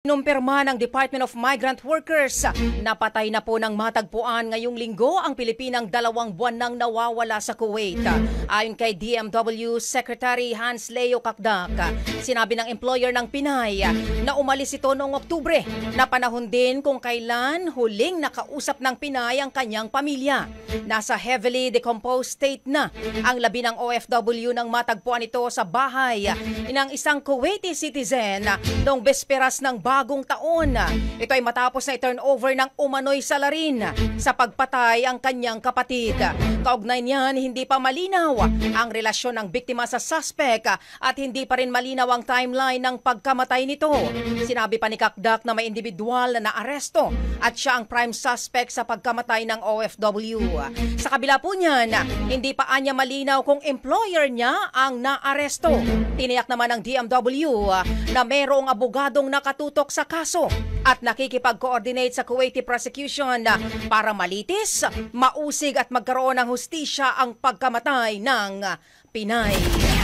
Kinumpirma ng Department of Migrant Workers na patay na po ng matagpuan ngayong linggo ang Pilipinang 2 buwan nang nawawala sa Kuwait. Ayon kay DMW Secretary Hans Leo Kakdak, sinabi ng employer ng Pinay na umalis ito noong Oktubre na panahon din kung kailan huling nakausap ng Pinay ang kanyang pamilya. Nasa heavily decomposed state na ang labi ng OFW nang matagpuan ito sa bahay ng isang Kuwaiti citizen noong besperas ng bagong taon. Ito ay matapos na i-turnover ng umano'y salarin sa pagpatay ang kanyang kapatid. Kaugnay niyan, hindi pa malinaw ang relasyon ng biktima sa suspect at hindi pa rin malinaw ang timeline ng pagkamatay nito. Sinabi pa ni Kakdak na may individual na naaresto at siya ang prime suspect sa pagkamatay ng OFW. Sa kabila po niyan, hindi pa anya malinaw kung employer niya ang naaresto. Tiniyak naman ng DMW na mayroong abogadong nakatutok sa kaso at nakikipag-coordinate sa Kuwaiti prosecution para malitis, mausig at magkaroon ng hustisya ang pagkamatay ng Pinay.